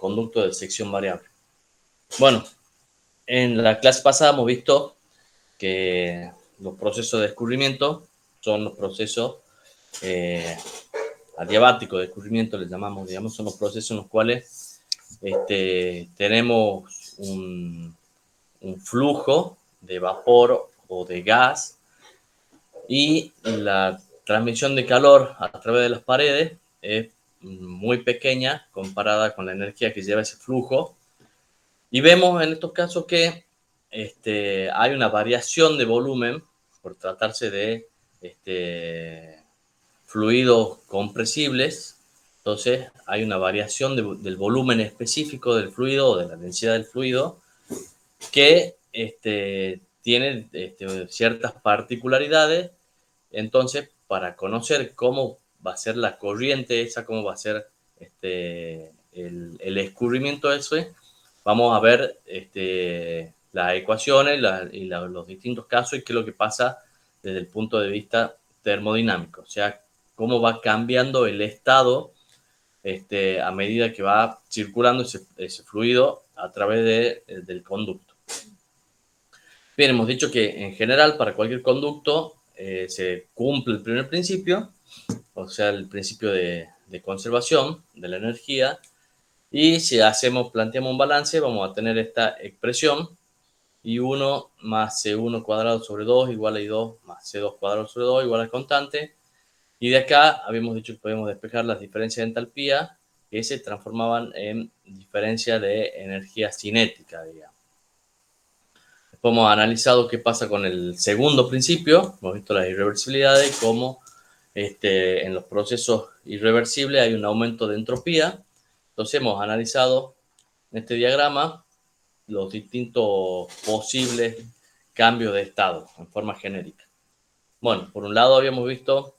conductos de sección variable. Bueno, en la clase pasada hemos visto que los procesos de descubrimiento son los procesos adiabáticos de descubrimiento, les llamamos, digamos, son los procesos en los cuales tenemos un flujo de vapor o de gas y la transmisión de calor a través de las paredes es muy pequeña comparada con la energía que lleva ese flujo. Y vemos en estos casos que hay una variación de volumen por tratarse de fluidos compresibles. Entonces hay una variación del volumen específico del fluido o de la densidad del fluido que tiene ciertas particularidades. Entonces, para conocer cómo va a ser la corriente esa, cómo va a ser el escurrimiento ese, vamos a ver las ecuaciones y los distintos casos y qué es lo que pasa desde el punto de vista termodinámico. O sea, cómo va cambiando el estado a medida que va circulando ese fluido a través del conducto. Bien, hemos dicho que en general para cualquier conducto se cumple el primer principio, o sea, el principio de conservación de la energía. Y si planteamos un balance, vamos a tener esta expresión, I1 más C1 cuadrado sobre 2 igual a I2 más C2 cuadrado sobre 2 igual al constante. Y de acá habíamos dicho que podemos despejar las diferencias de entalpía que se transformaban en diferencia de energía cinética, digamos. Después hemos analizado qué pasa con el segundo principio, hemos visto las irreversibilidades, cómo en los procesos irreversibles hay un aumento de entropía. Entonces hemos analizado en este diagrama los distintos posibles cambios de estado en forma genérica. Bueno, por un lado habíamos visto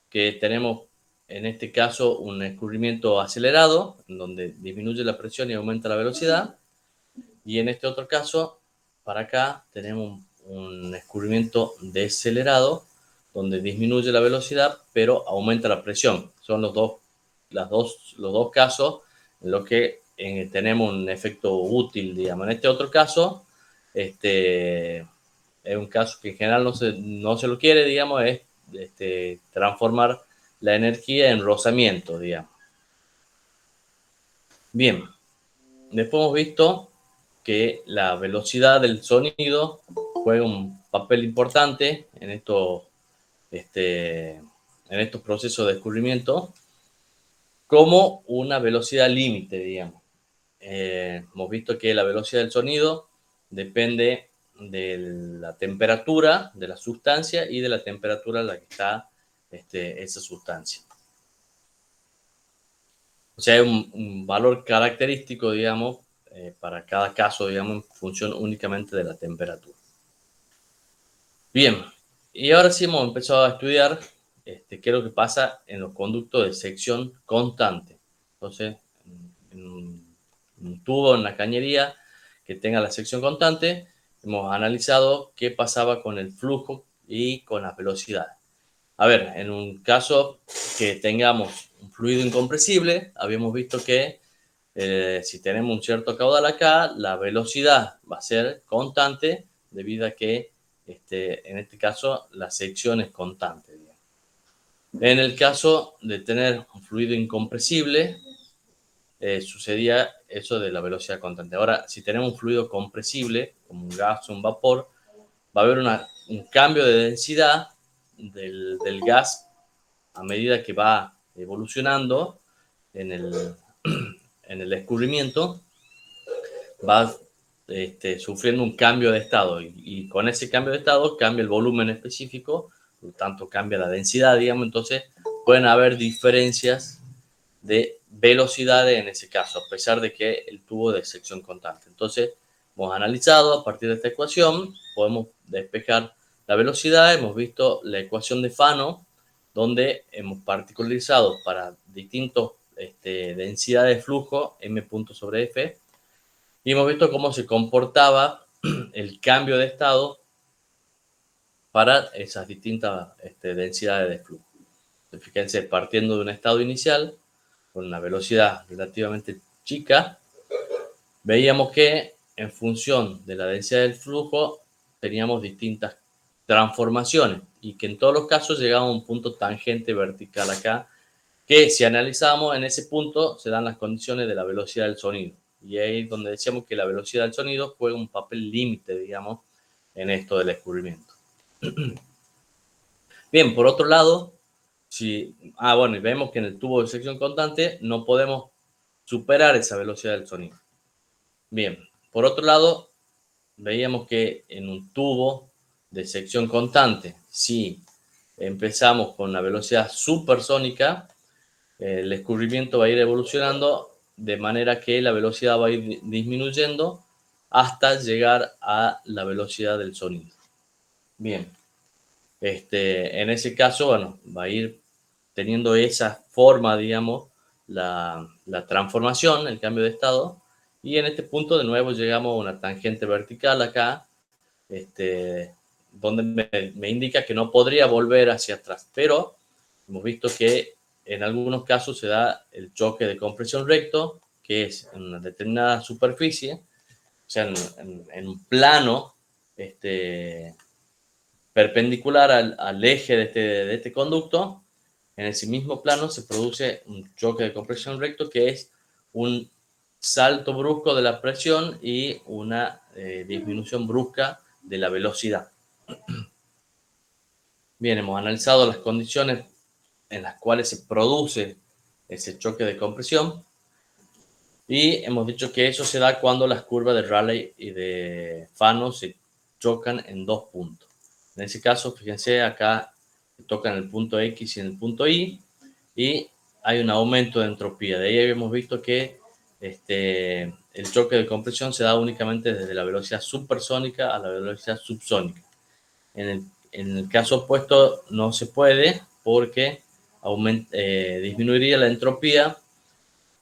que tenemos en este caso un escurrimiento acelerado, en donde disminuye la presión y aumenta la velocidad. Y en este otro caso, para acá, tenemos un escurrimiento decelerado, donde disminuye la velocidad, pero aumenta la presión. Son los dos casos en los que tenemos un efecto útil, digamos. En este otro caso, es un caso que en general no se lo quiere, digamos, es transformar la energía en rozamiento, digamos. Bien, después hemos visto que la velocidad del sonido juega un papel importante en estos procesos de descubrimiento como una velocidad límite, digamos. Hemos visto que la velocidad del sonido depende de la temperatura de la sustancia y de la temperatura a la que está esa sustancia. O sea, hay un valor característico, digamos, para cada caso, digamos, en función únicamente de la temperatura. Bien, y ahora sí hemos empezado a estudiar qué es lo que pasa en los conductos de sección constante. Entonces, en un tubo, en la cañería que tenga la sección constante, hemos analizado qué pasaba con el flujo y con las velocidades. A ver, en un caso que tengamos un fluido incompresible, habíamos visto que si tenemos un cierto caudal acá, la velocidad va a ser constante debido a que en este caso la sección es constante. En el caso de tener un fluido incompresible, sucedía eso de la velocidad constante. Ahora, si tenemos un fluido compresible, como un gas o un vapor, va a haber un cambio de densidad del gas a medida que va evolucionando en el escurrimiento, va sufriendo un cambio de estado y con ese cambio de estado cambia el volumen específico, por lo tanto cambia la densidad, digamos. Entonces pueden haber diferencias de velocidades en ese caso, a pesar de que el tubo de sección constante. Entonces hemos analizado a partir de esta ecuación, podemos despejar la velocidad, hemos visto la ecuación de Fano, donde hemos particularizado para distintas densidades de flujo, m punto sobre f, y hemos visto cómo se comportaba el cambio de estado para esas distintas densidades de flujo. Fíjense, partiendo de un estado inicial con una velocidad relativamente chica, veíamos que en función de la densidad del flujo teníamos distintas transformaciones y que en todos los casos llegaba a un punto tangente vertical acá, que si analizamos en ese punto se dan las condiciones de la velocidad del sonido. Y ahí es donde decíamos que la velocidad del sonido juega un papel límite, digamos, en esto del descubrimiento. Bien, por otro lado, bueno, y vemos que en el tubo de sección constante no podemos superar esa velocidad del sonido. Bien, por otro lado, veíamos que en un tubo de sección constante, si empezamos con la velocidad supersónica, el descubrimiento va a ir evolucionando de manera que la velocidad va a ir disminuyendo hasta llegar a la velocidad del sonido. Bien, en ese caso, bueno, va a ir teniendo esa forma, digamos, la transformación, el cambio de estado, y en este punto de nuevo llegamos a una tangente vertical acá, donde me indica que no podría volver hacia atrás, pero hemos visto que en algunos casos se da el choque de compresión recto, que es en una determinada superficie, o sea, en un plano perpendicular al eje de este conducto. En ese mismo plano se produce un choque de compresión recto, que es un salto brusco de la presión y una disminución brusca de la velocidad. Bien, hemos analizado las condiciones en las cuales se produce ese choque de compresión y hemos dicho que eso se da cuando las curvas de Rayleigh y de Fano se chocan en dos puntos. En ese caso, fíjense, acá tocan el punto X y en el punto Y y hay un aumento de entropía. De ahí hemos visto que el choque de compresión se da únicamente desde la velocidad supersónica a la velocidad subsónica. En el caso opuesto no se puede porque disminuiría la entropía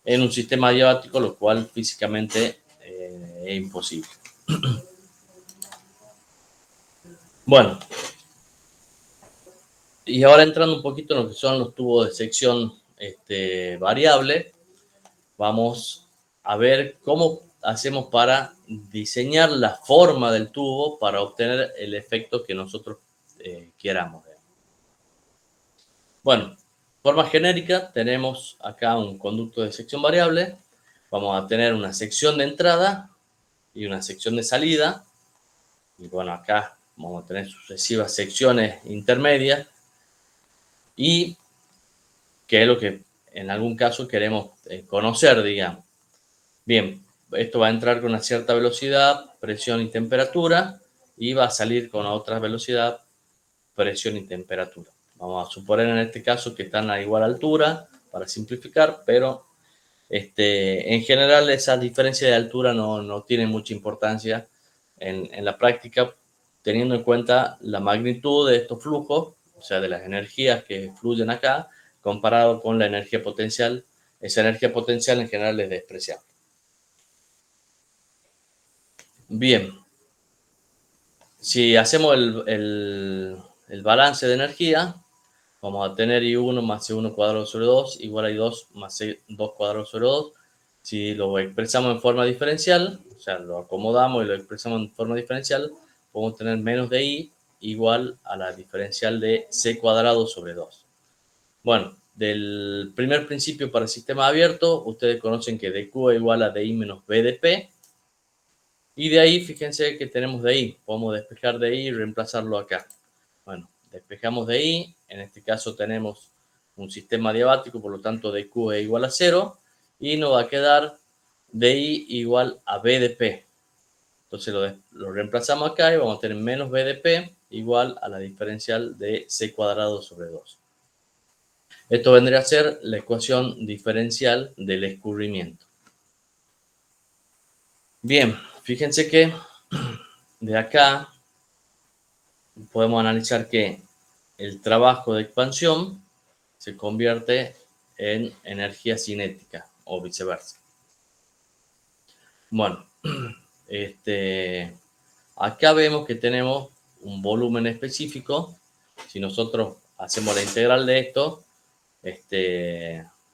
en un sistema adiabático, lo cual físicamente es imposible. Bueno, y ahora entrando un poquito en lo que son los tubos de sección variable, vamos a ver cómo hacemos para diseñar la forma del tubo para obtener el efecto que nosotros queramos. Bueno, forma genérica, tenemos acá un conducto de sección variable, vamos a tener una sección de entrada y una sección de salida, y bueno, acá vamos a tener sucesivas secciones intermedias, y que es lo que en algún caso queremos conocer, digamos. Bien, esto va a entrar con una cierta velocidad, presión y temperatura, y va a salir con otra velocidad, presión y temperatura. Vamos a suponer en este caso que están a igual altura, para simplificar, pero en general esa diferencia de altura no tiene mucha importancia en la práctica, teniendo en cuenta la magnitud de estos flujos, o sea, de las energías que fluyen acá, comparado con la energía potencial. Esa energía potencial en general es despreciable. Bien, si hacemos el balance de energía, vamos a tener I1 más C1 cuadrado sobre 2 igual a I2 más C2 cuadrado sobre 2. Si lo expresamos en forma diferencial, o sea, lo acomodamos y lo expresamos en forma diferencial, podemos tener menos de I igual a la diferencial de C cuadrado sobre 2. Bueno, del primer principio para el sistema abierto, ustedes conocen que dQ es igual a DI menos B de P. Y de ahí, fíjense que tenemos de I. Podemos despejar de I y reemplazarlo acá. Bueno, despejamos de I. En este caso tenemos un sistema adiabático, por lo tanto dQ es igual a 0. Y nos va a quedar DI igual a B de P. Entonces lo reemplazamos acá y vamos a tener menos B de P igual a la diferencial de C cuadrado sobre 2. Esto vendría a ser la ecuación diferencial del escurrimiento. Bien, fíjense que de acá podemos analizar que el trabajo de expansión se convierte en energía cinética o viceversa. Bueno, acá vemos que tenemos un volumen específico. Si nosotros hacemos la integral de esto,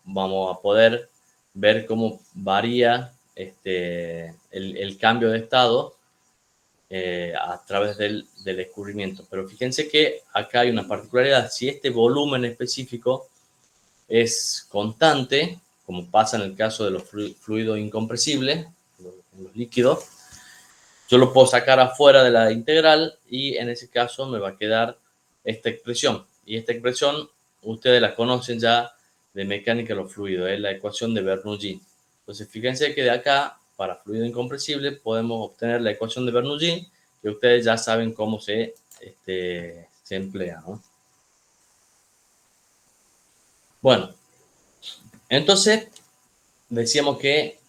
vamos a poder ver cómo varía el cambio de estado a través del escurrimiento. Pero fíjense que acá hay una particularidad. Si este volumen específico es constante, como pasa en el caso de los fluidos incompresibles, los líquidos, yo lo puedo sacar afuera de la integral y en ese caso me va a quedar esta expresión. Y esta expresión ustedes la conocen ya de mecánica de los fluidos, es la ecuación de Bernoulli. Entonces fíjense que de acá, para fluido incompresible, podemos obtener la ecuación de Bernoulli, que ustedes ya saben cómo se emplea, ¿no? Bueno, entonces decíamos que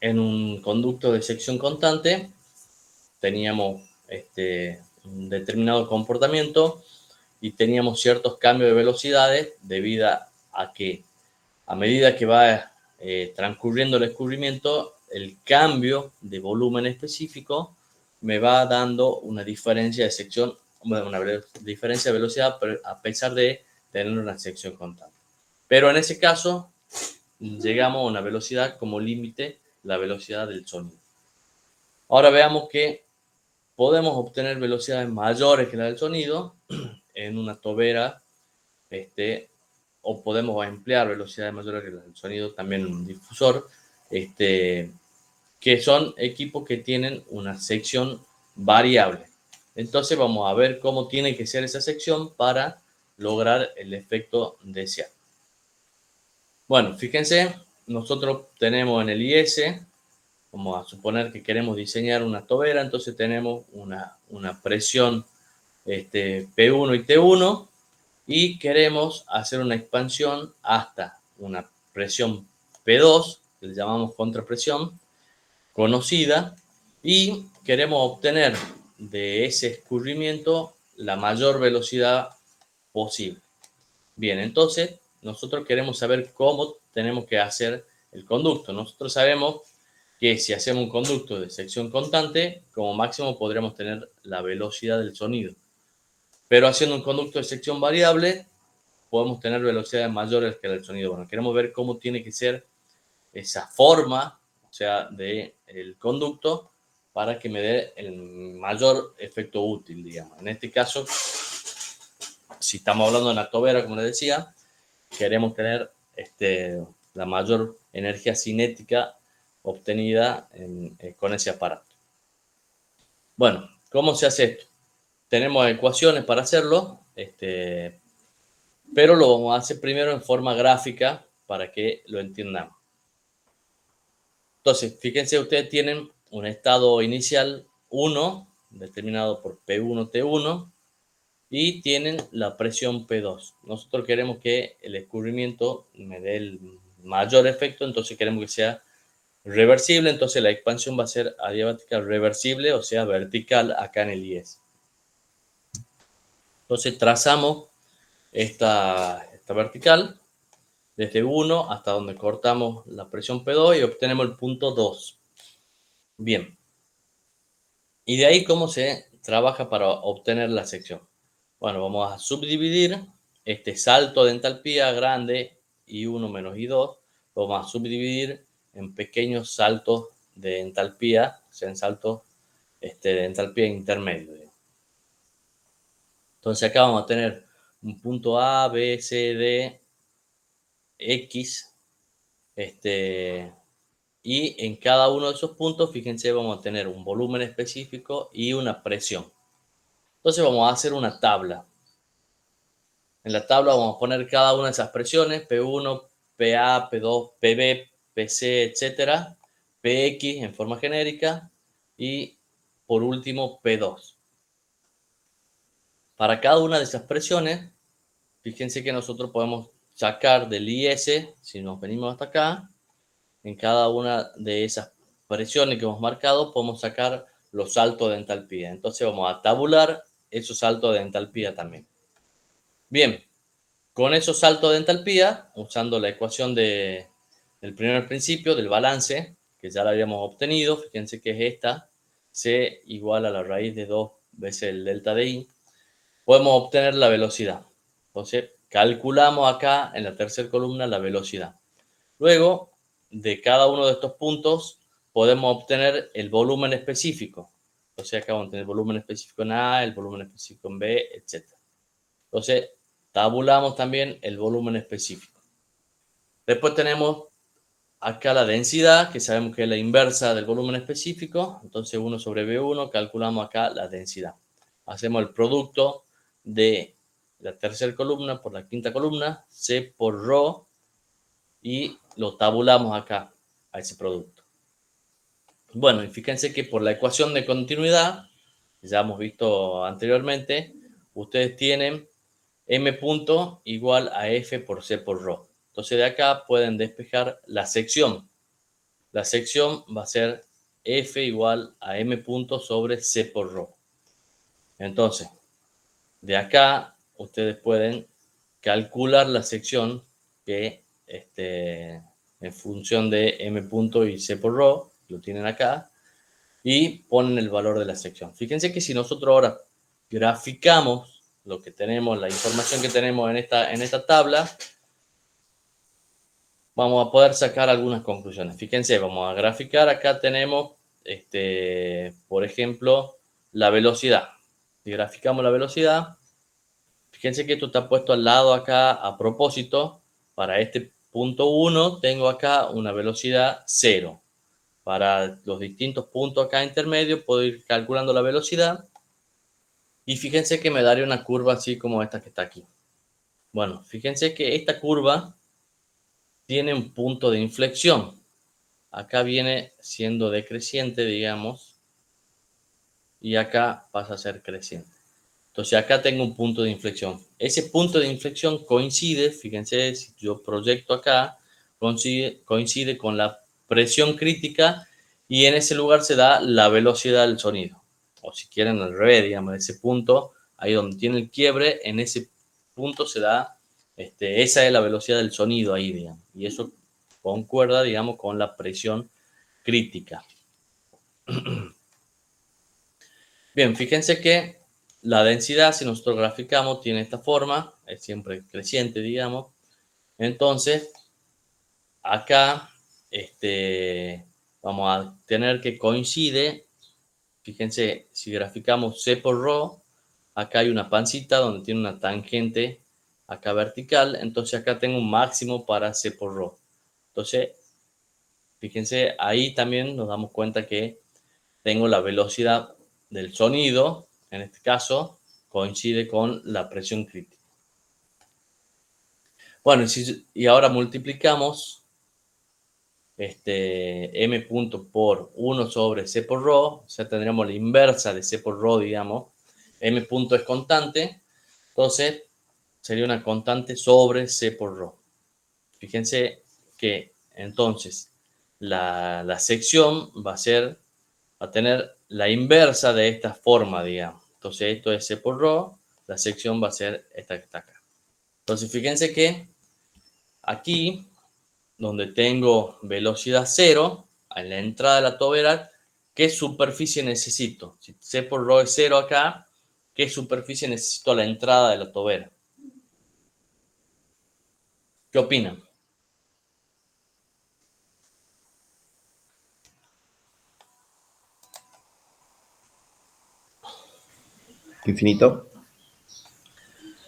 en un conducto de sección constante teníamos un determinado comportamiento y teníamos ciertos cambios de velocidades debido a que a medida que va transcurriendo el escurrimiento, el cambio de volumen específico me va dando una diferencia de sección, una diferencia de velocidad a pesar de tener una sección constante. Pero en ese caso, llegamos a una velocidad como límite, la velocidad del sonido. Ahora veamos que podemos obtener velocidades mayores que la del sonido en una tobera, o podemos emplear velocidades mayores que la del sonido también en un difusor, que son equipos que tienen una sección variable. Entonces vamos a ver cómo tiene que ser esa sección para lograr el efecto deseado. Bueno, fíjense, nosotros tenemos en el IS, vamos a suponer que queremos diseñar una tobera, entonces tenemos una presión P1 y T1 y queremos hacer una expansión hasta una presión P2, que le llamamos contrapresión, conocida, y queremos obtener de ese escurrimiento la mayor velocidad posible. Bien, entonces nosotros queremos saber cómo tenemos que hacer el conducto. Nosotros sabemos que si hacemos un conducto de sección constante, como máximo podremos tener la velocidad del sonido. Pero haciendo un conducto de sección variable, podemos tener velocidades mayores que la del sonido. Bueno, queremos ver cómo tiene que ser esa forma, o sea, del conducto, para que me dé el mayor efecto útil, digamos. En este caso, si estamos hablando de una tobera, como les decía, queremos tener la mayor energía cinética obtenida con ese aparato. Bueno, ¿cómo se hace esto? Tenemos ecuaciones para hacerlo, pero lo vamos a hacer primero en forma gráfica para que lo entendamos. Entonces, fíjense, ustedes tienen un estado inicial 1, determinado por P1, T1, y tienen la presión P2. Nosotros queremos que el escurrimiento me dé el mayor efecto, entonces queremos que sea reversible, entonces la expansión va a ser adiabática reversible, o sea, vertical acá en el IS. Entonces trazamos esta vertical desde 1 hasta donde cortamos la presión P2 y obtenemos el punto 2. Bien. Y de ahí, ¿cómo se trabaja para obtener la sección? Bueno, vamos a subdividir este salto de entalpía grande, I1 menos I2, lo vamos a subdividir en pequeños saltos de entalpía, o sea, en saltos de entalpía intermedio. Entonces acá vamos a tener un punto A, B, C, D, X, y en cada uno de esos puntos, fíjense, vamos a tener un volumen específico y una presión. Entonces vamos a hacer una tabla. En la tabla vamos a poner cada una de esas presiones, P1, PA, P2, PB, PC, etcétera, PX en forma genérica y por último P2. Para cada una de esas presiones, fíjense que nosotros podemos sacar del IS, si nos venimos hasta acá, en cada una de esas presiones que hemos marcado, podemos sacar los saltos de entalpía. Entonces vamos a tabular esos saltos de entalpía también. Bien, con esos saltos de entalpía, usando la ecuación del primer principio, del balance, que ya la habíamos obtenido, fíjense que es esta, C igual a la raíz de 2 veces el delta de I, podemos obtener la velocidad. Entonces, calculamos acá en la tercera columna la velocidad. Luego, de cada uno de estos puntos, podemos obtener el volumen específico. Entonces acá vamos a tener el volumen específico en A, el volumen específico en B, etc. Entonces tabulamos también el volumen específico. Después tenemos acá la densidad, que sabemos que es la inversa del volumen específico. Entonces 1 sobre B1, calculamos acá la densidad. Hacemos el producto de la tercera columna por la quinta columna, C por ρ, y lo tabulamos acá a ese producto. Bueno, y fíjense que por la ecuación de continuidad, ya hemos visto anteriormente, ustedes tienen m punto igual a F por C por ρ. Entonces de acá pueden despejar la sección. La sección va a ser F igual a M punto sobre C por ρ. Entonces, de acá ustedes pueden calcular la sección que en función de M punto y C por ρ, lo tienen acá, y ponen el valor de la sección. Fíjense que si nosotros ahora graficamos lo que tenemos, la información que tenemos en esta tabla, vamos a poder sacar algunas conclusiones. Fíjense, vamos a graficar. Acá tenemos, por ejemplo, la velocidad. Si graficamos la velocidad, fíjense que esto está puesto al lado acá a propósito. Para este punto 1 tengo acá una velocidad 0. Para los distintos puntos acá intermedios puedo ir calculando la velocidad. Y fíjense que me daría una curva así como esta que está aquí. Bueno, fíjense que esta curva tiene un punto de inflexión. Acá viene siendo decreciente, digamos, y acá pasa a ser creciente. Entonces acá tengo un punto de inflexión. Ese punto de inflexión coincide, fíjense, si yo proyecto acá, coincide con la presión crítica, y en ese lugar se da la velocidad del sonido. O si quieren al revés, digamos, ese punto, ahí donde tiene el quiebre, en ese punto se da, esa es la velocidad del sonido ahí, digamos. Y eso concuerda, digamos, con la presión crítica. Bien, fíjense que la densidad, si nosotros graficamos, tiene esta forma, es siempre creciente, digamos. Entonces, acá vamos a tener que coincide, fíjense, si graficamos C por ρ, acá hay una pancita donde tiene una tangente acá vertical, entonces acá tengo un máximo para C por ρ. Entonces, fíjense, ahí también nos damos cuenta que tengo la velocidad del sonido, en este caso, coincide con la presión crítica. Bueno, y ahora multiplicamos m punto por 1 sobre C por ρ, o sea, tendríamos la inversa de C por ρ, digamos. M punto es constante, entonces sería una constante sobre C por ρ. Fíjense que entonces la sección va a tener la inversa de esta forma, digamos. Entonces esto es C por ρ, la sección va a ser esta que está acá. Entonces fíjense que aquí, donde tengo velocidad 0, en la entrada de la tobera, ¿qué superficie necesito? Si C por ρ es 0 acá, ¿qué superficie necesito a la entrada de la tobera? ¿Qué opinan? Infinito.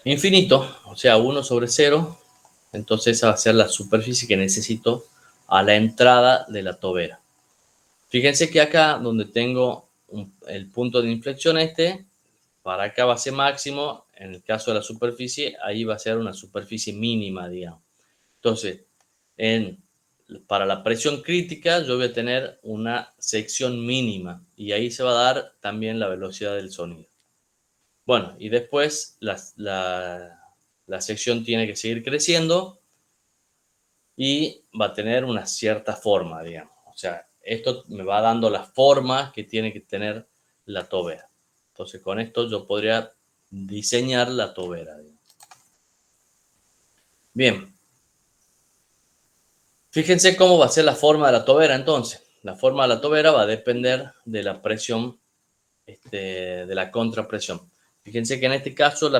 Infinito, o sea, 1 sobre 0. Entonces esa va a ser la superficie que necesito a la entrada de la tobera. Fíjense que acá donde tengo el punto de inflexión para acá va a ser máximo. En el caso de la superficie, ahí va a ser una superficie mínima, digamos. Entonces, para la presión crítica yo voy a tener una sección mínima, y ahí se va a dar también la velocidad del sonido. Bueno, y después la sección tiene que seguir creciendo y va a tener una cierta forma, digamos. O sea, esto me va dando la forma que tiene que tener la tobera. Entonces, con esto yo podría diseñar la tobera, digamos. Bien, fíjense cómo va a ser la forma de la tobera entonces. La forma de la tobera va a depender de la presión, de la contrapresión. Fíjense que en este caso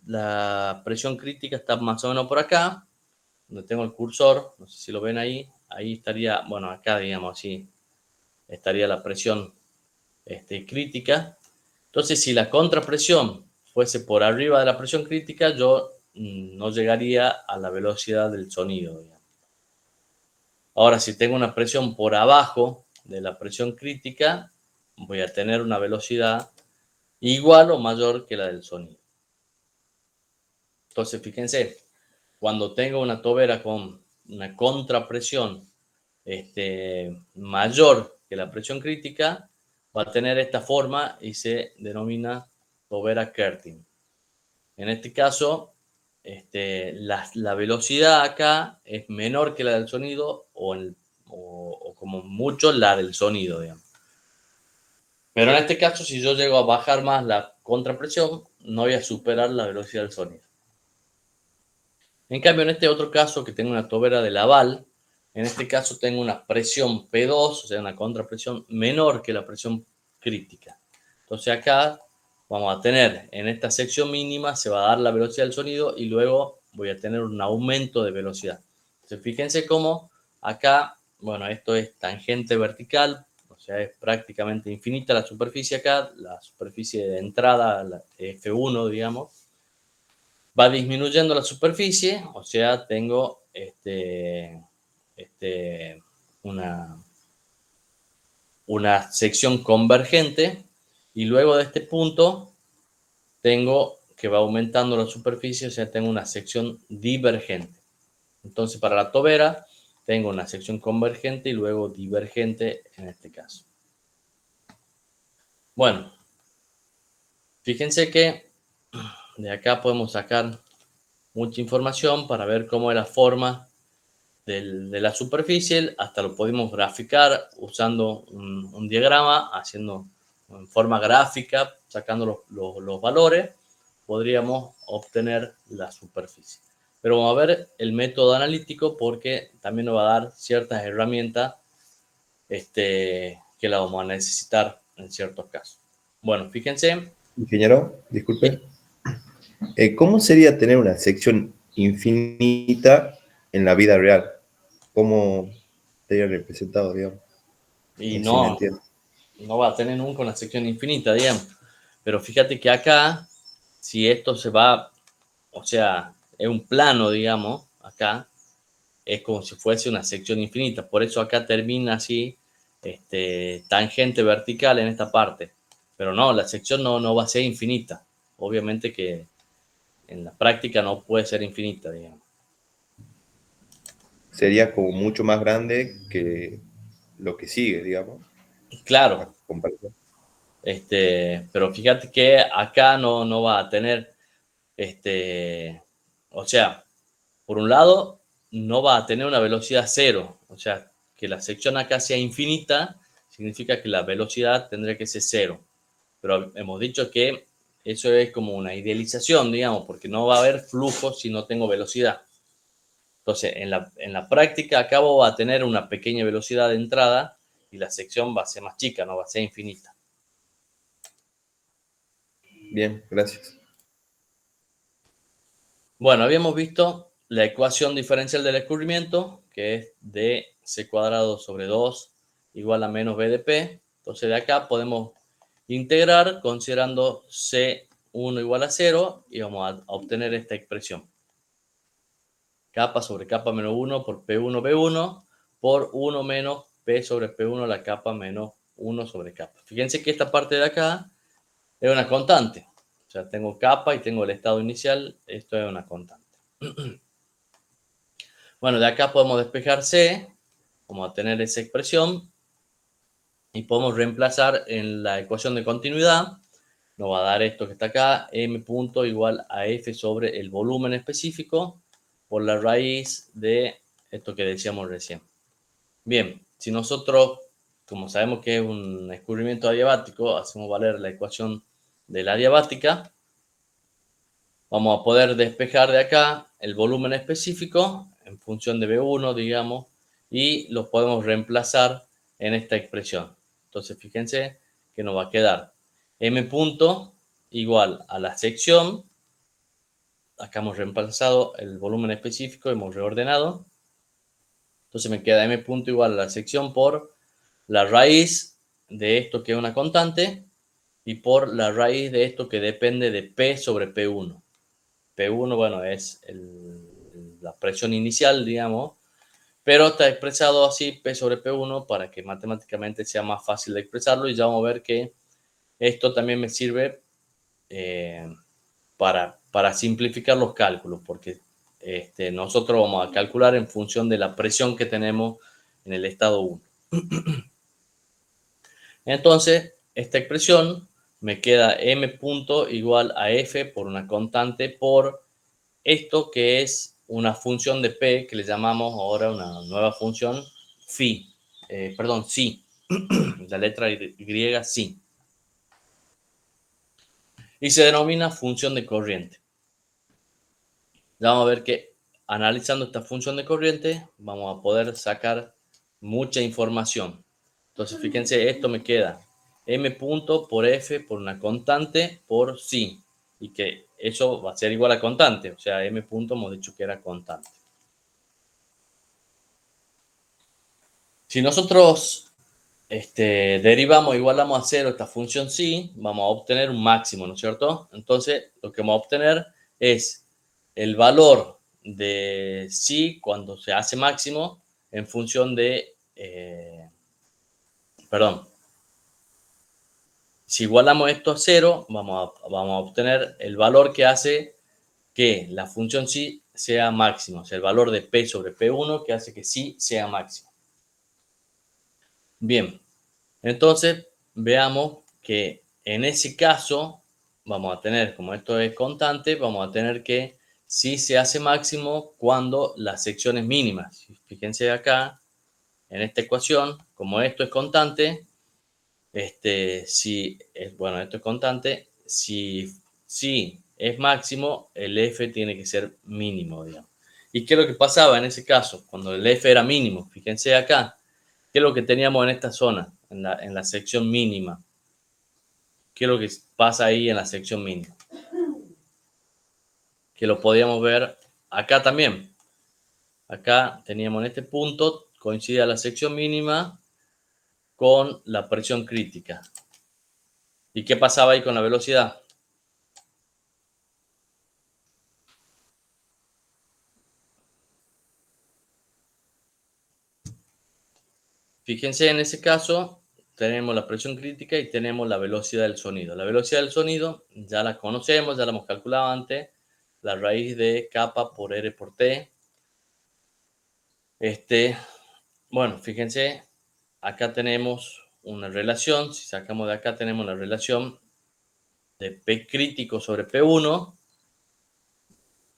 la presión crítica está más o menos por acá, donde tengo el cursor, no sé si lo ven ahí estaría, bueno, acá digamos así, estaría la presión crítica. Entonces, si la contrapresión fuese por arriba de la presión crítica, yo no llegaría a la velocidad del sonido, digamos. Ahora, si tengo una presión por abajo de la presión crítica, voy a tener una velocidad igual o mayor que la del sonido. Entonces, fíjense, cuando tengo una tobera con una contrapresión mayor que la presión crítica, va a tener esta forma y se denomina tobera Kertin. En este caso, la velocidad acá es menor que la del sonido o como mucho la del sonido, digamos. Pero en este caso, si yo llego a bajar más la contrapresión, no voy a superar la velocidad del sonido. En cambio, en este otro caso, que tengo una tobera de Laval, en este caso tengo una presión P2, o sea, una contrapresión menor que la presión crítica. Entonces acá vamos a tener, en esta sección mínima, se va a dar la velocidad del sonido y luego voy a tener un aumento de velocidad. Entonces fíjense cómo acá, bueno, esto es tangente vertical, o sea, es prácticamente infinita la superficie acá, la superficie de entrada, la F1, digamos. Va disminuyendo la superficie, o sea, tengo una sección convergente y luego de este punto tengo que va aumentando la superficie, o sea, tengo una sección divergente. Entonces, para la tobera tengo una sección convergente y luego divergente en este caso. Bueno, fíjense que de acá podemos sacar mucha información para ver cómo es la forma de la superficie, hasta lo podemos graficar usando un diagrama, haciendo en forma gráfica, sacando los valores, podríamos obtener la superficie. Pero vamos a ver el método analítico porque también nos va a dar ciertas herramientas que la vamos a necesitar en ciertos casos. Bueno, fíjense. Ingeniero, disculpe. Sí. ¿Cómo sería tener una sección infinita en la vida real? ¿Cómo estaría representado, digamos? Y Así me no, entiendo. no va a tener nunca una sección infinita, digamos. Pero fíjate que acá, si esto se va, o sea, es un plano, digamos, acá, es como si fuese una sección infinita. Por eso acá termina así, tangente vertical en esta parte. Pero no, la sección no va a ser infinita. Obviamente que en la práctica no puede ser infinita, digamos. Sería como mucho más grande que lo que sigue, digamos, a Claro, comparación. pero fíjate que acá no va a tener, o sea, por un lado, no va a tener una velocidad cero, o sea, que la sección acá sea infinita, significa que la velocidad tendría que ser cero. Pero hemos dicho que eso es como una idealización, digamos, porque no va a haber flujo si no tengo velocidad. Entonces, en la práctica, acá va a tener una pequeña velocidad de entrada y la sección va a ser más chica, no va a ser infinita. Bien, gracias. Bueno, habíamos visto la ecuación diferencial del escurrimiento, que es dc cuadrado sobre 2 igual a menos b de p. Entonces de acá podemos integrar considerando C1 igual a 0 y vamos a obtener esta expresión. Capa sobre capa menos 1 por P1 B1 por 1 menos P sobre P1 la capa menos 1 sobre capa. Fíjense que esta parte de acá es una constante. O sea, tengo capa y tengo el estado inicial. Esto es una constante. Bueno, de acá podemos despejar C, vamos a tener esa expresión y podemos reemplazar en la ecuación de continuidad. Nos va a dar esto que está acá, m punto igual a f sobre el volumen específico por la raíz de esto que decíamos recién. Bien, si nosotros, como sabemos que es un escurrimiento adiabático, hacemos valer la ecuación de la adiabática, vamos a poder despejar de acá el volumen específico en función de B1, digamos, y lo podemos reemplazar en esta expresión. Entonces, fíjense que nos va a quedar m punto igual a la sección. Acá hemos reemplazado el volumen específico, hemos reordenado. Entonces me queda m punto igual a la sección por la raíz de esto que es una constante y por la raíz de esto que depende de P sobre P1. P1, bueno, es la presión inicial, digamos, pero está expresado así P sobre P1 para que matemáticamente sea más fácil de expresarlo, y ya vamos a ver que esto también me sirve para simplificar los cálculos, porque nosotros vamos a calcular en función de la presión que tenemos en el estado 1. Entonces, esta expresión me queda m punto igual a f por una constante por esto que es una función de p que le llamamos ahora una nueva función phi, psi, la letra y psi, y se denomina función de corriente. Ya vamos a ver que analizando esta función de corriente vamos a poder sacar mucha información. Entonces, fíjense, esto me queda m punto por f por una constante por psi, y que eso va a ser igual a constante, o sea, m punto hemos dicho que era constante. Si nosotros derivamos, igualamos a cero esta función psi, vamos a obtener un máximo, ¿no es cierto? Entonces, lo que vamos a obtener es el valor de psi cuando se hace máximo en función de, si igualamos esto a cero, vamos a obtener el valor que hace que la función psi sea máximo, o sea, el valor de p sobre p1 que hace que psi sea máximo. Bien, entonces veamos que en ese caso vamos a tener, como esto es constante, vamos a tener que psi se hace máximo cuando la sección es mínima. Fíjense acá, en esta ecuación, como esto es constante, bueno, esto es constante, si es máximo, el f tiene que ser mínimo, digamos. ¿Y qué es lo que pasaba en ese caso? Cuando el f era mínimo, fíjense acá, ¿qué es lo que teníamos en esta zona, en la sección mínima? ¿Qué es lo que pasa ahí en la sección mínima? Que lo podíamos ver acá también. Acá teníamos en este punto, coincide la sección mínima con la presión crítica. ¿Y qué pasaba ahí con la velocidad? Fíjense, en ese caso tenemos la presión crítica y tenemos la velocidad del sonido. La velocidad del sonido ya la conocemos, ya la hemos calculado antes, la raíz de kappa por r por t. Bueno, fíjense, acá tenemos una relación, si sacamos de acá tenemos la relación de P crítico sobre P1,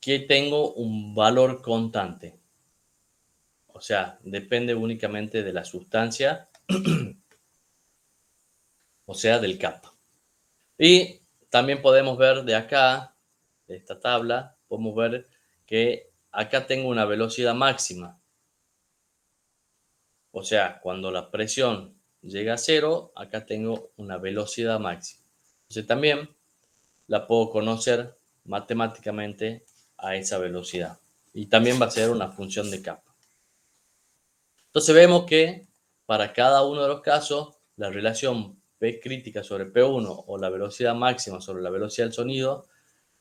que tengo un valor constante. O sea, depende únicamente de la sustancia, o sea, del kappa. Y también podemos ver de acá, de esta tabla, podemos ver que acá tengo una velocidad máxima. O sea, cuando la presión llega a cero, acá tengo una velocidad máxima. Entonces también la puedo conocer matemáticamente a esa velocidad. Y también va a ser una función de kappa. Entonces vemos que para cada uno de los casos, la relación P crítica sobre P1 o la velocidad máxima sobre la velocidad del sonido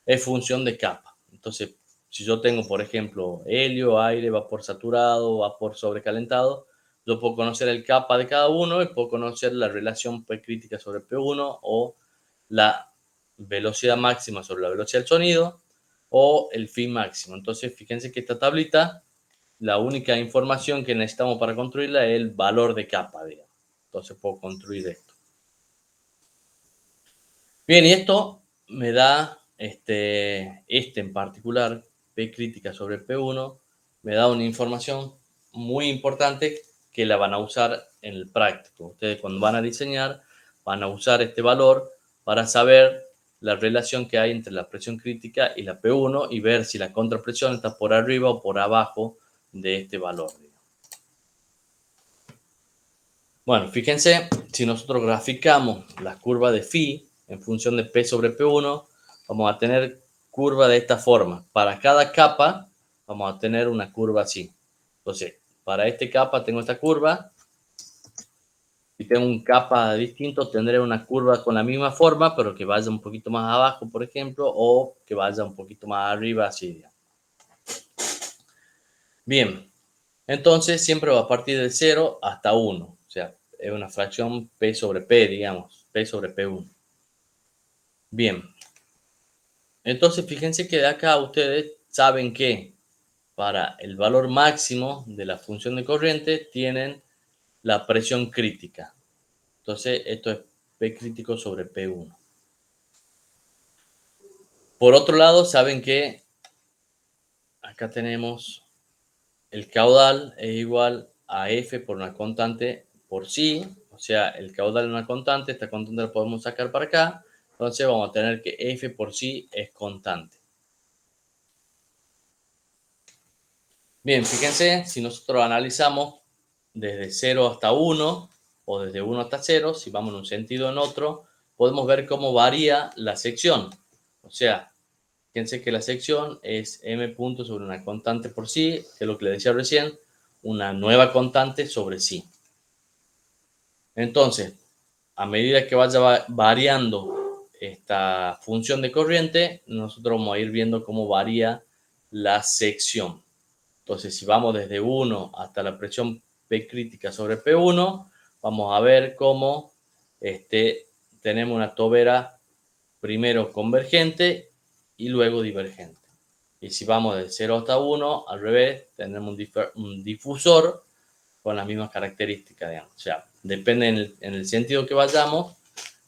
es función de kappa. Entonces, si yo tengo, por ejemplo, helio, aire, vapor saturado, vapor sobrecalentado, yo puedo conocer el kappa de cada uno y puedo conocer la relación P crítica sobre P1 o la velocidad máxima sobre la velocidad del sonido o el phi máximo. Entonces, fíjense que esta tablita, la única información que necesitamos para construirla es el valor de kappa, digamos. Entonces puedo construir esto. Bien, y esto me da, en particular, P crítica sobre P1, me da una información muy importante que la van a usar en el práctico. Ustedes cuando van a diseñar, van a usar este valor para saber la relación que hay entre la presión crítica y la P1 y ver si la contrapresión está por arriba o por abajo de este valor. Bueno, fíjense, si nosotros graficamos la curva de phi en función de P sobre P1, vamos a tener curva de esta forma. Para cada capa vamos a tener una curva así. Entonces, para este capa tengo esta curva. Si tengo un capa distinto, tendré una curva con la misma forma, pero que vaya un poquito más abajo, por ejemplo, o que vaya un poquito más arriba, así, digamos. Bien, entonces siempre va a partir del 0 hasta 1. O sea, es una fracción P sobre P, digamos, P sobre P1. Bien, entonces fíjense que de acá ustedes saben que para el valor máximo de la función de corriente tienen la presión crítica. Entonces esto es P crítico sobre P1. Por otro lado, saben que acá tenemos el caudal es igual a F por una constante por sí, o sea, el caudal es una constante, esta constante la podemos sacar para acá, entonces vamos a tener que F por sí es constante. Bien, fíjense, si nosotros analizamos desde 0 hasta 1 o desde 1 hasta 0, si vamos en un sentido o en otro, podemos ver cómo varía la sección. O sea, fíjense que la sección es m punto sobre una constante por sí, que es lo que le decía recién, una nueva constante sobre sí. Entonces, a medida que vaya variando esta función de corriente, nosotros vamos a ir viendo cómo varía la sección. Entonces, si vamos desde 1 hasta la presión P crítica sobre P1, vamos a ver cómo tenemos una tobera primero convergente y luego divergente. Y si vamos de 0 hasta 1, al revés, tenemos un difusor con las mismas características, digamos. O sea, depende en el sentido que vayamos,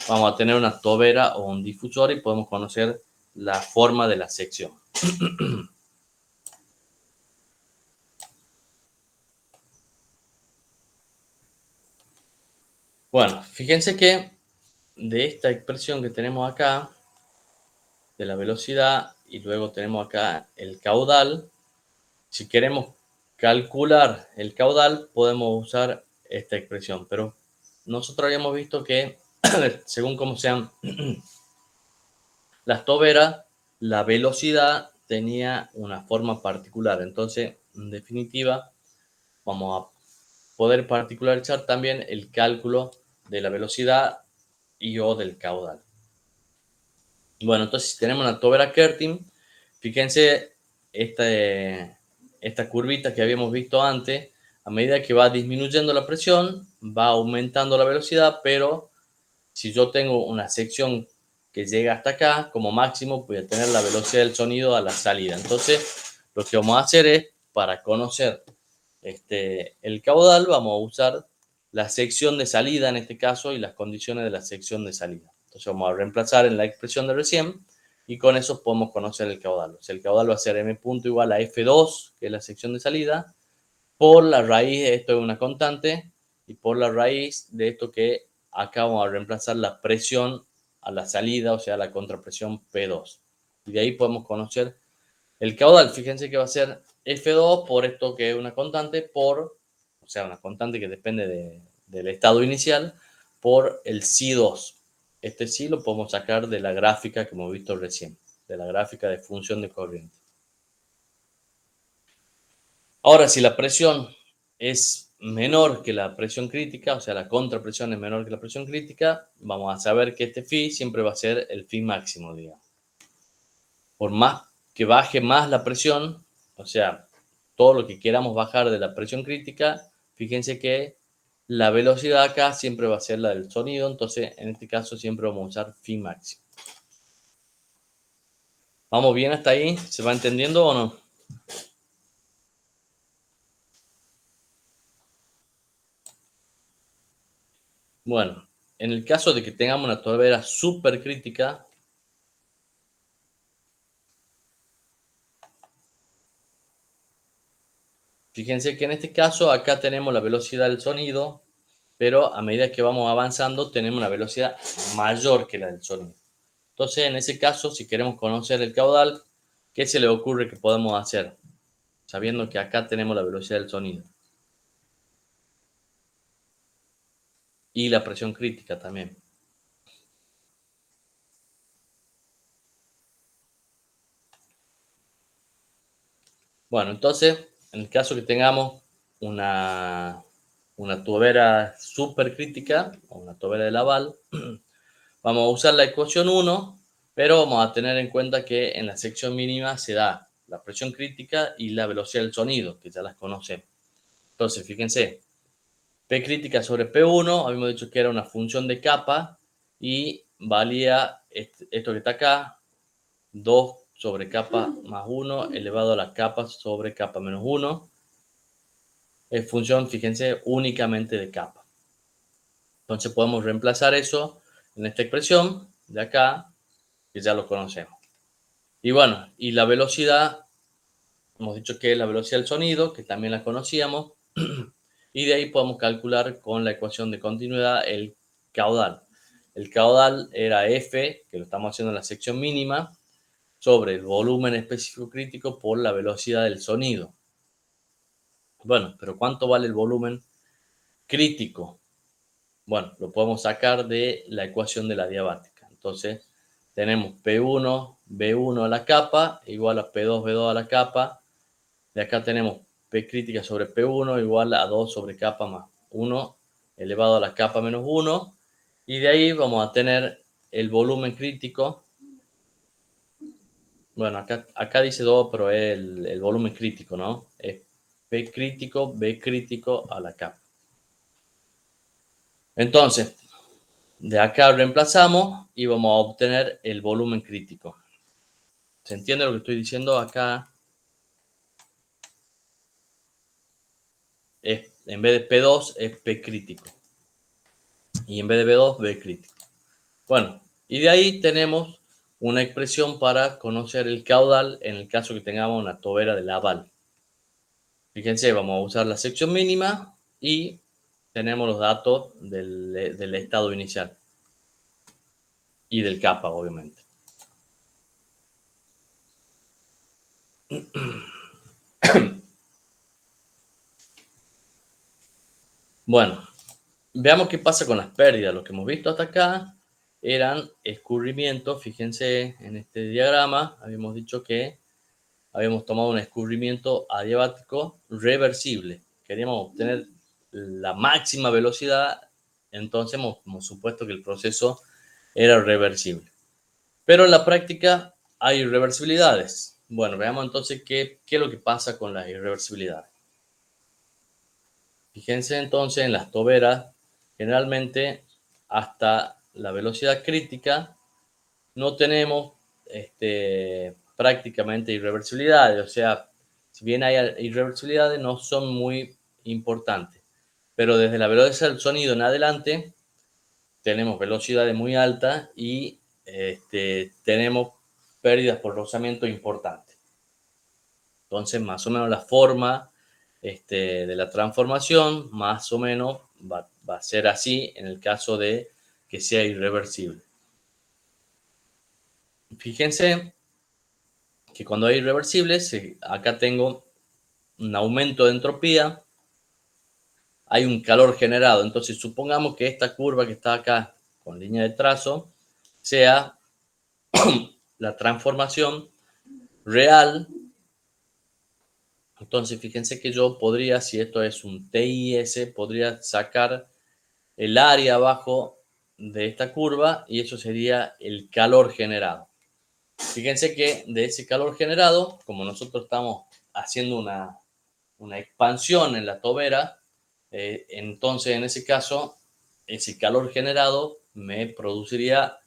vamos a tener una tobera o un difusor y podemos conocer la forma de la sección. Bueno, fíjense que de esta expresión que tenemos acá, de la velocidad, y luego tenemos acá el caudal, si queremos calcular el caudal, podemos usar esta expresión, pero nosotros habíamos visto que según cómo sean las toberas, la velocidad tenía una forma particular. Entonces, en definitiva, vamos a poder particularizar también el cálculo de la velocidad y o del caudal. Bueno, entonces si tenemos una tobera Kertin, fíjense esta curvita que habíamos visto antes, a medida que va disminuyendo la presión, va aumentando la velocidad, pero si yo tengo una sección que llega hasta acá, como máximo voy a tener la velocidad del sonido a la salida. Entonces, lo que vamos a hacer es, para conocer el caudal, vamos a usar la sección de salida en este caso y las condiciones de la sección de salida. Entonces vamos a reemplazar en la expresión de recién y con eso podemos conocer el caudal. O sea, el caudal va a ser m punto igual a F2, que es la sección de salida, por la raíz de esto es una constante y por la raíz de esto que acá vamos a reemplazar la presión a la salida, o sea, la contrapresión P2. Y de ahí podemos conocer el caudal. Fíjense que va a ser F2 por esto que es una constante, o sea, una constante que depende del estado inicial, por el psi2. Este sí lo podemos sacar de la gráfica que hemos visto recién, de la gráfica de función de corriente. Ahora, si la presión es menor que la presión crítica, o sea, la contrapresión es menor que la presión crítica, vamos a saber que este phi siempre va a ser el phi máximo, digamos. Por más que baje más la presión, o sea, todo lo que queramos bajar de la presión crítica, fíjense que la velocidad acá siempre va a ser la del sonido, entonces en este caso siempre vamos a usar phi máximo. ¿Vamos bien hasta ahí? ¿Se va entendiendo o no? Bueno, en el caso de que tengamos una tobera supercrítica, fíjense que en este caso acá tenemos la velocidad del sonido, pero a medida que vamos avanzando tenemos una velocidad mayor que la del sonido. Entonces, en ese caso, si queremos conocer el caudal, ¿qué se le ocurre que podemos hacer? Sabiendo que acá tenemos la velocidad del sonido. Y la presión crítica también. Bueno, entonces, en el caso que tengamos una una tubería supercrítica o una tubería de Laval, vamos a usar la ecuación 1, pero vamos a tener en cuenta que en la sección mínima se da la presión crítica y la velocidad del sonido, que ya las conocemos. Entonces, fíjense, P crítica sobre P1, habíamos dicho que era una función de capa y valía esto que está acá, 2 sobre capa más 1 elevado a la capa sobre capa menos 1. Es función, fíjense, únicamente de capa. Entonces podemos reemplazar eso en esta expresión de acá, que ya lo conocemos. Y bueno, y la velocidad, hemos dicho que es la velocidad del sonido, que también la conocíamos, y de ahí podemos calcular con la ecuación de continuidad el caudal. El caudal era F, que lo estamos haciendo en la sección mínima, sobre el volumen específico crítico por la velocidad del sonido. Bueno, pero ¿cuánto vale el volumen crítico? Bueno, lo podemos sacar de la ecuación de la diabática. Entonces, tenemos P1, B1 a la capa, igual a P2, B2 a la capa. De acá tenemos P crítica sobre P1 igual a 2 sobre capa más 1 elevado a la capa menos 1. Y de ahí vamos a tener el volumen crítico. Bueno, acá dice 2, pero es el volumen crítico, ¿no? Es P crítico, B crítico a la capa. Entonces, de acá reemplazamos y vamos a obtener el volumen crítico. ¿Se entiende lo que estoy diciendo? Acá en vez de P2 es P crítico. Y en vez de B2, B crítico. Bueno, y de ahí tenemos una expresión para conocer el caudal en el caso que tengamos una tobera de Laval. Fíjense, vamos a usar la sección mínima y tenemos los datos del estado inicial y del kappa, obviamente. Bueno, veamos qué pasa con las pérdidas. Lo que hemos visto hasta acá eran escurrimientos. Fíjense en este diagrama, habíamos dicho que habíamos tomado un escurrimiento adiabático reversible. Queríamos obtener la máxima velocidad, entonces hemos supuesto que el proceso era reversible. Pero en la práctica hay irreversibilidades. Bueno, veamos entonces qué es lo que pasa con las irreversibilidades. Fíjense entonces en las toberas, generalmente hasta la velocidad crítica no tenemos prácticamente irreversibilidades. O sea, si bien hay irreversibilidades, no son muy importantes. Pero desde la velocidad del sonido en adelante, tenemos velocidades muy altas y tenemos pérdidas por rozamiento importantes. Entonces, más o menos la forma de la transformación, más o menos va a ser así en el caso de que sea irreversible. Fíjense que cuando hay irreversibles, acá tengo un aumento de entropía, hay un calor generado. Entonces, supongamos que esta curva que está acá con línea de trazo sea la transformación real. Entonces, fíjense que yo podría, si esto es un TIS, podría sacar el área abajo de esta curva y eso sería el calor generado. Fíjense que de ese calor generado, como nosotros estamos haciendo una expansión en la tobera, entonces en ese caso, ese calor generado me produciría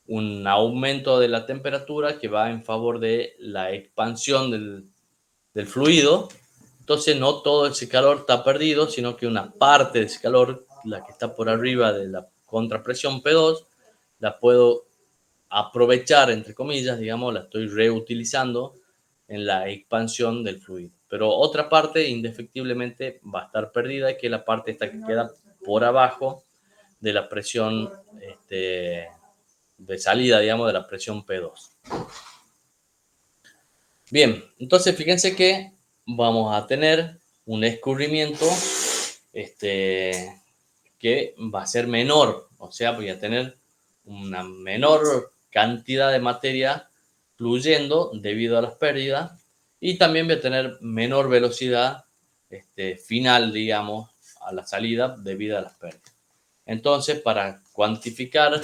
un aumento de la temperatura que va en favor de la expansión del fluido. Entonces no todo ese calor está perdido, sino que una parte de ese calor, la que está por arriba de la contrapresión P2, la puedo aprovechar, entre comillas, digamos, la estoy reutilizando en la expansión del fluido. Pero otra parte indefectiblemente va a estar perdida, que es la parte esta que queda por abajo de la presión de salida, digamos, de la presión P2. Bien, entonces fíjense que vamos a tener un escurrimiento que va a ser menor, o sea, voy a tener una menor cantidad de materia fluyendo debido a las pérdidas y también voy a tener menor velocidad final, digamos, a la salida debido a las pérdidas. Entonces, para cuantificar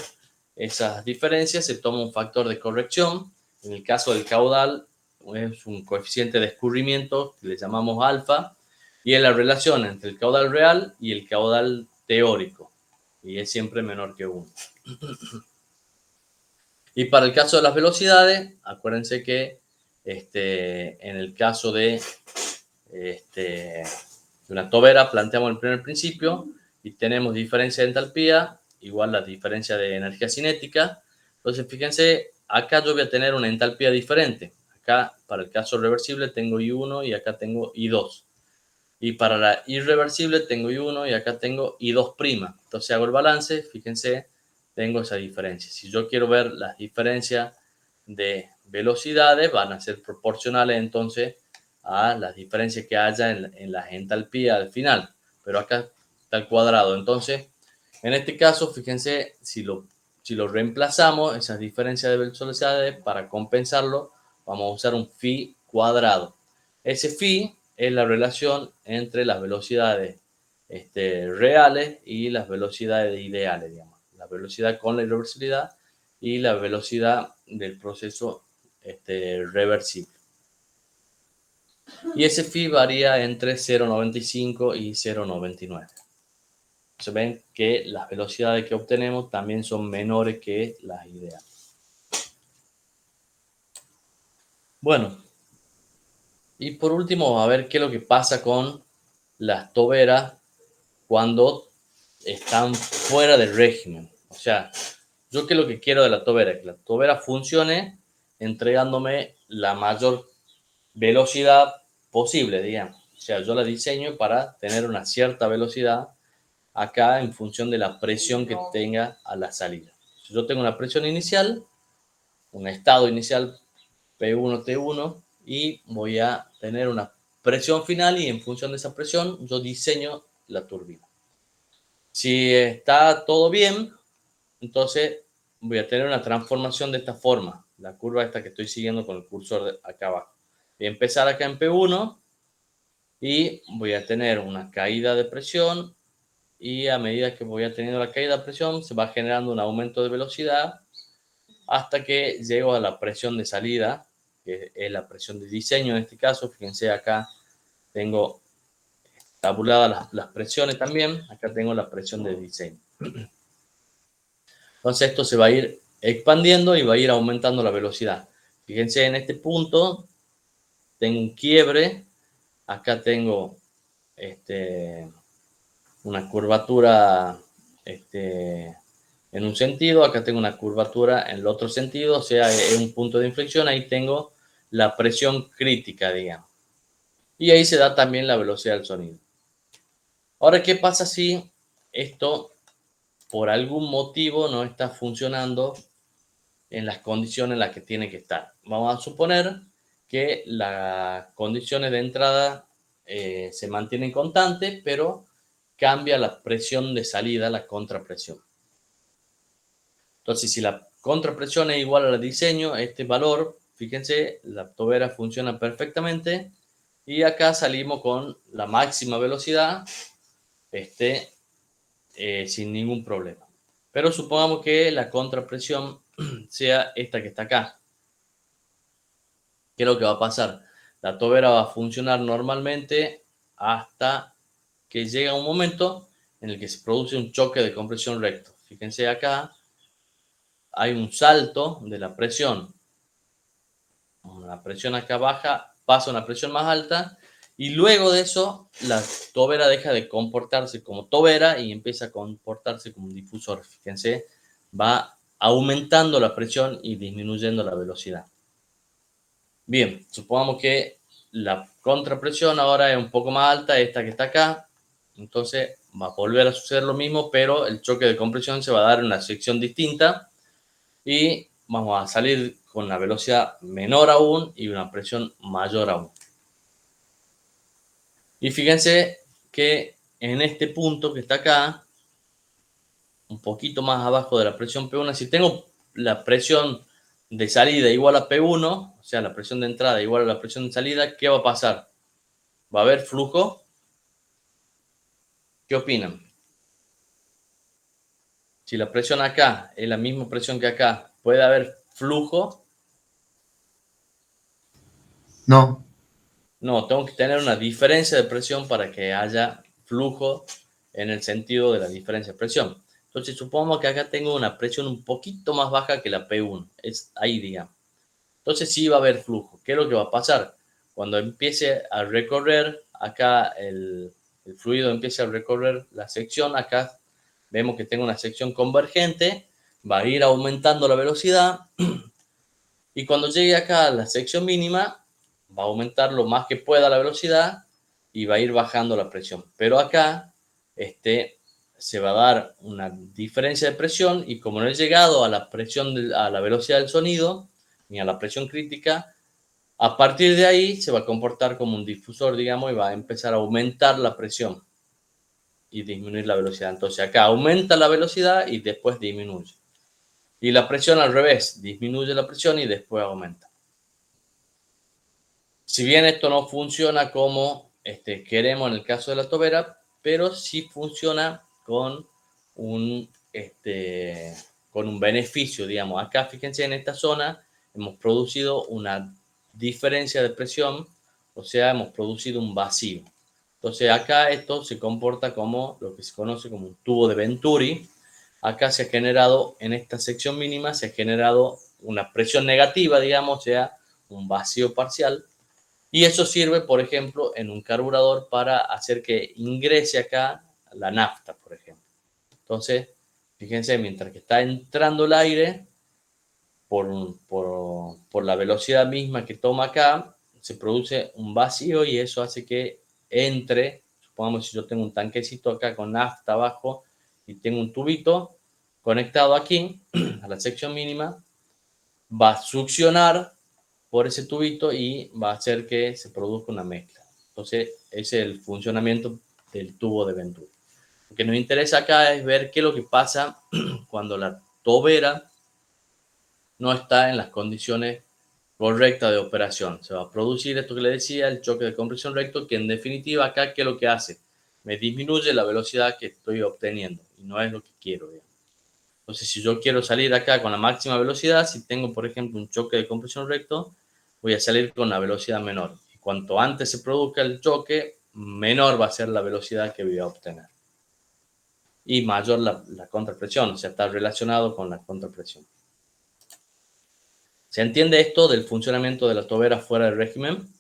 esas diferencias se toma un factor de corrección. En el caso del caudal es un coeficiente de escurrimiento que le llamamos alfa, y es la relación entre el caudal real y el caudal teórico, y es siempre menor que 1. Y para el caso de las velocidades, acuérdense que en el caso de una tobera planteamos el primer principio y tenemos diferencia de entalpía igual a la diferencia de energía cinética. Entonces, fíjense, acá yo voy a tener una entalpía diferente. Acá, para el caso reversible, tengo I1 y acá tengo I2. Y para la irreversible tengo I1 y acá tengo I2'. Entonces hago el balance, fíjense, tengo esa diferencia. Si yo quiero ver las diferencias de velocidades, van a ser proporcionales entonces a las diferencias que haya en las entalpías al final. Pero acá está el cuadrado. Entonces, en este caso, fíjense, si lo reemplazamos, esas diferencias de velocidades, para compensarlo, vamos a usar un phi cuadrado. Ese phi es la relación entre las velocidades reales y las velocidades ideales, digamos. La velocidad con la irreversibilidad y la velocidad del proceso reversible. Y ese phi varía entre 0,95 y 0,99. Se ven que las velocidades que obtenemos también son menores que las ideales. Bueno, y por último, a ver qué es lo que pasa con las toberas cuando están fuera del régimen. O sea, yo qué es lo que quiero de la tobera, que la tobera funcione entregándome la mayor velocidad posible, digamos. O sea, yo la diseño para tener una cierta velocidad acá en función de la presión que tenga a la salida. Si yo tengo una presión inicial, un estado inicial P1, T1, y voy a tener una presión final y en función de esa presión yo diseño la turbina. Si está todo bien, entonces voy a tener una transformación de esta forma, la curva esta que estoy siguiendo con el cursor de acá abajo. Voy a empezar acá en P1 y voy a tener una caída de presión, y a medida que voy teniendo la caída de presión se va generando un aumento de velocidad hasta que llego a la presión de salida, que es la presión de diseño en este caso. Fíjense, acá tengo tabuladas las presiones también. Acá tengo la presión de diseño. Entonces esto se va a ir expandiendo y va a ir aumentando la velocidad. Fíjense, en este punto tengo un quiebre. Acá tengo una curvatura en un sentido, acá tengo una curvatura en el otro sentido, o sea, es un punto de inflexión. Ahí tengo la presión crítica, digamos. Y ahí se da también la velocidad del sonido. Ahora, ¿qué pasa si esto por algún motivo no está funcionando en las condiciones en las que tiene que estar? Vamos a suponer que las condiciones de entrada se mantienen constantes, pero cambia la presión de salida, la contrapresión. Entonces, si la contrapresión es igual al diseño, este valor, fíjense, la tobera funciona perfectamente y acá salimos con la máxima velocidad sin ningún problema. Pero supongamos que la contrapresión sea esta que está acá. ¿Qué es lo que va a pasar? La tobera va a funcionar normalmente hasta que llega un momento en el que se produce un choque de compresión recto. Fíjense, acá hay un salto de la presión. La presión acá baja, pasa a una presión más alta, y luego de eso la tobera deja de comportarse como tobera y empieza a comportarse como un difusor. Fíjense, va aumentando la presión y disminuyendo la velocidad. Bien, supongamos que la contrapresión ahora es un poco más alta, esta que está acá. Entonces va a volver a suceder lo mismo, pero el choque de compresión se va a dar en una sección distinta y vamos a salir con una velocidad menor aún y una presión mayor aún. Y fíjense que en este punto que está acá, un poquito más abajo de la presión P1, si tengo la presión de salida igual a P1, o sea, la presión de entrada igual a la presión de salida, ¿qué va a pasar? Va a haber flujo ¿Qué opinan? Si la presión acá es la misma presión que acá, ¿puede haber flujo? No. No, tengo que tener una diferencia de presión para que haya flujo en el sentido de la diferencia de presión. Entonces, supongamos que acá tengo una presión un poquito más baja que la P1. Es ahí, digamos. Entonces, sí va a haber flujo. ¿Qué es lo que va a pasar? Cuando empiece a recorrer acá el fluido, empiece a recorrer la sección, acá vemos que tengo una sección convergente, va a ir aumentando la velocidad y cuando llegue acá a la sección mínima, va a aumentar lo más que pueda la velocidad y va a ir bajando la presión. Pero acá se va a dar una diferencia de presión y como no he llegado a la presión, a la velocidad del sonido, ni a la presión crítica, a partir de ahí se va a comportar como un difusor, digamos, y va a empezar a aumentar la presión y disminuir la velocidad. Entonces acá aumenta la velocidad y después disminuye. Y la presión al revés, disminuye la presión y después aumenta. Si bien esto no funciona como queremos en el caso de la tobera, pero sí funciona con un, con un beneficio, digamos. Acá, fíjense, en esta zona hemos producido una diferencia de presión, o sea, hemos producido un vacío. Entonces acá esto se comporta como lo que se conoce como un tubo de Venturi. Acá se ha generado, en esta sección mínima, se ha generado una presión negativa, digamos, o sea, un vacío parcial. Y eso sirve, por ejemplo, en un carburador para hacer que ingrese acá la nafta, por ejemplo. Entonces, fíjense, mientras que está entrando el aire, por la velocidad misma que toma acá, se produce un vacío y eso hace que entre, supongamos si yo tengo un tanquecito acá con nafta abajo y tengo un tubito conectado aquí a la sección mínima, va a succionar por ese tubito y va a hacer que se produzca una mezcla. Entonces, ese es el funcionamiento del tubo de Venturi. Lo que nos interesa acá es ver qué es lo que pasa cuando la tobera no está en las condiciones correctas de operación. Se va a producir esto que le decía, el choque de compresión recto, que en definitiva acá, ¿qué es lo que hace? Me disminuye la velocidad que estoy obteniendo y no es lo que quiero, digamos. Entonces, si yo quiero salir acá con la máxima velocidad, si tengo, por ejemplo, un choque de compresión recto, voy a salir con una velocidad menor. Y cuanto antes se produzca el choque, menor va a ser la velocidad que voy a obtener. Y mayor la contrapresión, o sea, está relacionado con la contrapresión. ¿Se entiende esto del funcionamiento de la tobera fuera del régimen?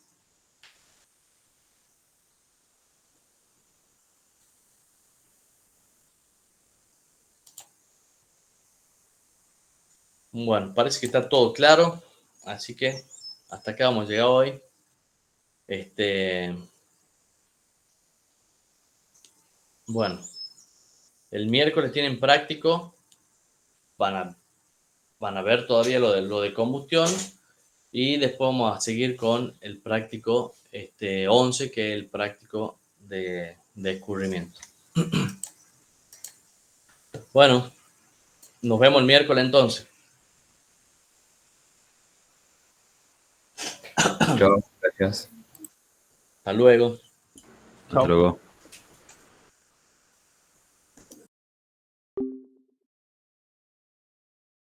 Bueno, parece que está todo claro, así que hasta acá hemos llegado hoy. Bueno, el miércoles tienen práctico, van a ver todavía lo de combustión y después vamos a seguir con el práctico 11, que es el práctico de escurrimiento. Bueno, nos vemos el miércoles entonces. Chao, gracias. Hasta luego. Hasta luego.